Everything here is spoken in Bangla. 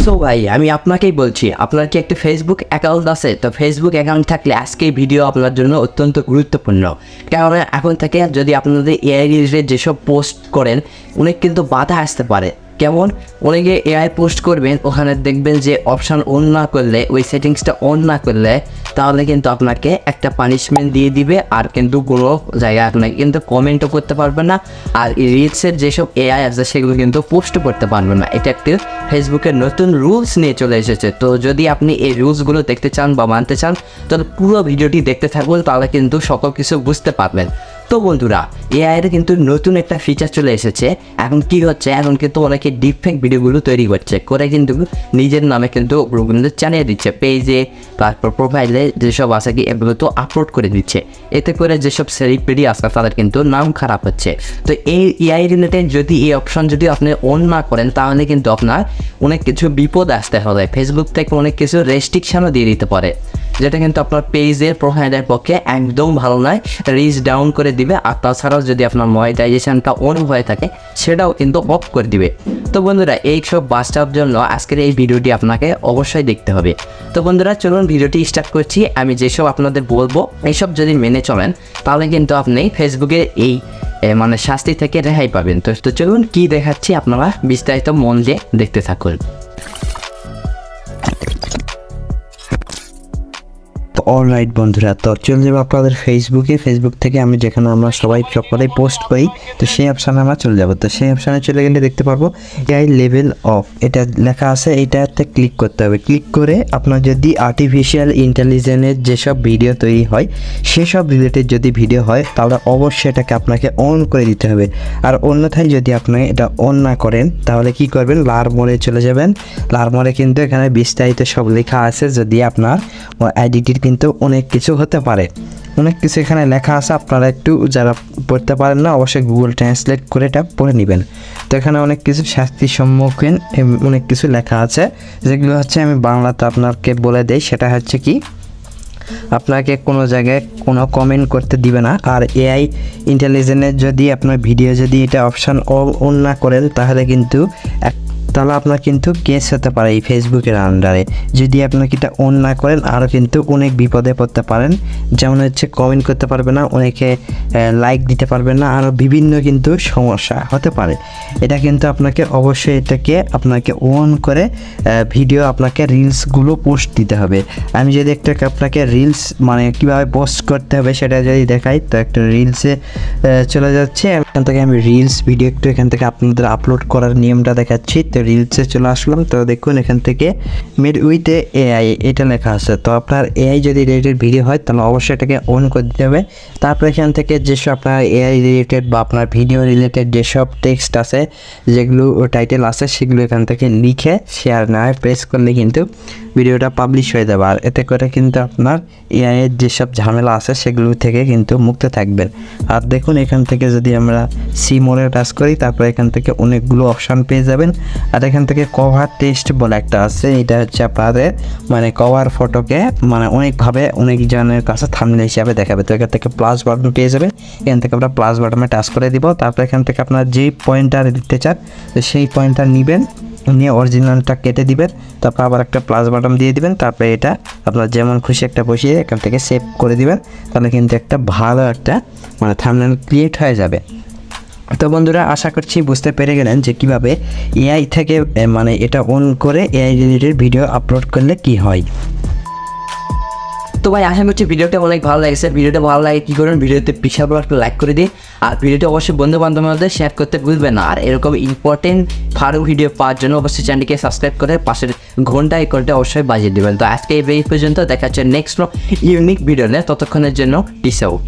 সো ভাই আমি আপনাকেই বলছি, আপনার কি একটা ফেসবুক অ্যাকাউন্ট আছে? তো ফেসবুক অ্যাকাউন্ট থাকলে আজকে এই ভিডিও আপনার জন্য অত্যন্ত গুরুত্বপূর্ণ। কারণ এখন থেকে যদি আপনাদের এআই রিলেটেড যেসব পোস্ট করেন অনেক কিন্তু বাধা আসতে পারে। কেমন? অনেকে এআই পোস্ট করবেন, ওখানে দেখবেন যে অপশান অন না করলে, ওই সেটিংসটা অন না করলে তাহলে কিন্তু আপনাকে একটা পানিশমেন্ট দিয়ে দিবে, আর কিন্তু কোনো জায়গায় আপনাকে কিন্তু কমেন্টও করতে পারবে না, আর রিলসের যেসব এআই আছে সেগুলো কিন্তু পোস্টও করতে পারবে না। এটা একটি ফেসবুকের নতুন রুলস নিয়ে চলে এসেছে। তো যদি আপনি এই রুলসগুলো দেখতে চান বা মানতে চান তাহলে পুরো ভিডিওটি দেখতে থাকুন, তাহলে কিন্তু সকল কিছু বুঝতে পারবেন। তো বন্ধুরা, এআইয়ের কিন্তু নতুন একটা ফিচার চলে এসেছে। এখন কি হচ্ছে, এখন কিন্তু অনেকে ডিপফেক ভিডিওগুলো তৈরি করছে, করে কিন্তু নিজের নামে কিন্তু ওগুলো কিন্তু জানিয়ে দিচ্ছে, পেজে তারপর প্রোফাইলে যেসব আছে কি এগুলো তো আপলোড করে দিচ্ছে। এতে করে যেসব সেলিব্রিটি আছে তাদের কিন্তু নাম খারাপ হচ্ছে। তো এই এআই রিলেটেড যদি এই অপশন যদি আপনি অন না করেন তাহলে কিন্তু আপনার অনেক কিছু বিপদ আসতে হবে। ফেসবুক থেকে অনেক কিছু রেস্ট্রিকশনও দিয়ে দিতে পারে, যেটা কিন্তু আপনার পেজের প্রোফাইলের পক্ষে একদম ভালো নয়, রিচ ডাউন করে দিবে। আর তাছাড়াও যদি আপনার মনিটাইজেশনটা অন হয়ে থাকে সেটাও কিন্তু অফ করে দিবে। তো বন্ধুরা, এই সব বাঁচার জন্য আজকের এই ভিডিওটি আপনাকে অবশ্যই দেখতে হবে। তো বন্ধুরা চলুন ভিডিওটি স্টার্ট করছি। আমি যেসব আপনাদের বলবো এইসব যদি মেনে চলেন তাহলে কিন্তু আপনি ফেসবুকে এই মানে শাস্তি থেকে রেহাই পাবেন। তো চলুন কি দেখাচ্ছি আপনারা বিস্তারিত মন দিয়ে দেখতে থাকুন। অলরাইট বন্ধুরা, তো চলে যাবো আপনাদের ফেসবুক থেকে আমি যেখানে আমরা সবাই সকলেই পোস্ট করি, তো সেই অপশানে আমরা চলে যাবো। তো সেই অপশানে চলে গেলে দেখতে পারবো এআই লেভেল অফ, এটা লেখা আছে, এইটাতে ক্লিক করতে হবে। ক্লিক করে আপনার যদি আর্টিফিশিয়াল ইন্টেলিজেন্সের যেসব ভিডিও তৈরি হয় সেসব রিলেটেড যদি ভিডিও হয় তাহলে অবশ্যই এটাকে আপনাকে অন করে দিতে হবে। আর অন্যথায় যদি আপনি এটা অন না করেন তাহলে কি করবেন, লার মোড়ে চলে যাবেন। লার মোড়ে কিন্তু এখানে বিস্তারিত সব লেখা আছে, যদি আপনার এডিটের কিন্তু অনেক কিছু হতে পারে, অনেক কিছু এখানে লেখা আছে। আপনারা একটু যারা পড়তে পারেন না অবশ্যই গুগল ট্রান্সলেট করে এটা পড়ে নেবেন। তো এখানে অনেক কিছু শাস্তির সম্মুখীন অনেক কিছু লেখা আছে, যেগুলো হচ্ছে আমি বাংলাতে আপনাকে বলে দেই। সেটা হচ্ছে কি, আপনাকে কোনো জায়গায় কোনো কমেন্ট করতে দিবে না। আর এআই ইন্টেলিজেন্সের যদি আপনার ভিডিও যদি এটা অপশান অন না করেন তাহলে কিন্তু আপনার কিন্তু কেস হতে পারে এই ফেসবুকের আন্ডারে। যদি আপনাকে এটা অন না করেন আরও কিন্তু অনেক বিপদে পড়তে পারেন, যেমন হচ্ছে কমেন্ট করতে পারবে না, অনেকে লাইক দিতে পারবে না, আরও বিভিন্ন কিন্তু সমস্যা হতে পারে। এটা কিন্তু আপনাকে অবশ্যই এটাকে আপনাকে অন করে ভিডিও আপনাকে রিলসগুলো পোস্ট দিতে হবে। আমি যদি আপনাকে রিলস মানে কীভাবে পোস্ট করতে হবে সেটা যদি দেখাই, তো একটা রিলসে চলে যাচ্ছে। এখান থেকে আমি রিলস ভিডিও একটু এখান থেকে আপনাদের আপলোড করার নিয়মটা দেখাচ্ছি। তো রিলসে চলে আসলাম, তো দেখুন এখান থেকে মেড উইথ এআই এটা লেখা আছে। তো আপনার এআই যদি রিলেটেড ভিডিও হয় তাহলে অবশ্যই এটাকে অন করে দিতে হবে। তারপর এখান থেকে যেসব আপনার এআই রিলেটেড বা আপনার ভিডিও রিলেটেড যেসব টেক্সট আছে, যেগুলো টাইটেল আছে, সেগুলো এখান থেকে লিখে শেয়ার না প্রেস করলে কিন্তু ভিডিওটা পাবলিশ হয়ে যাবে। আর এতে করে কিন্তু আপনার এআইয়ের যেসব ঝামেলা আছে সেগুলো থেকে কিন্তু মুক্ত থাকবেন। আর দেখুন এখান থেকে যদি আমরা সি মোড়ে টাচ করি তারপর এখান থেকে অনেকগুলো অপশান পেয়ে যাবেন। আর এখান থেকে কভার টেক্সট বলে একটা আছে, এটা হচ্ছে আপনাদের মানে কভার ফটোকে মানে অনেকভাবে অনেক জনের কাছে থাম্বনেল হিসাবে দেখাবে। তো এখান থেকে প্লাস বাটন পেয়ে যাবেন, এখান থেকে আমরা প্লাস বাটনে টাচ করে দিব। তারপর এখান থেকে আপনার যেই পয়েন্টার দিতে চান তো সেই পয়েন্টার নেবেন, নিয়ে অরিজিনালটা কেটে দিবেন, তারপর আবার একটা প্লাস বাটন দিয়ে দিবেন। তারপরে এটা আপনার যেমন খুশি একটা বসিয়ে এখান থেকে সেভ করে দিবেন, তাহলে কিন্তু একটা ভালো একটা মানে থাম্বনেল ক্রিয়েট হয়ে যাবে। তো বন্ধুরা, আশা করছি বুঝতে পেরে গেলেন যে কীভাবে এআই থেকে মানে এটা অন করে এআই রিলেটেড ভিডিও আপলোড করলে কি হয়। তো ভাই আশা করছি ভিডিওটা অনেক ভালো লাগছে। ভিডিওটা ভালো লাগে কী করুন, ভিডিওতে বিশাল বড় একটা লাইক করে দিন, আর ভিডিওটা অবশ্যই বন্ধু বান্ধবের মধ্যে শেয়ার করতে ভুলবেন না। আর এরকম ইম্পর্টেন্ট ফারুক ভিডিও পাওয়ার জন্য অবশ্যই চ্যানেলকে সাবস্ক্রাইব করে পাশের ঘন্টা আইকনটা অবশ্যই বাজিয়ে দেবেন। তো আজকে এই পর্যন্ত, দেখা হচ্ছে নেক্সট ইউনিক ভিডিও নিয়ে, ততক্ষণের জন্য পিস আউট।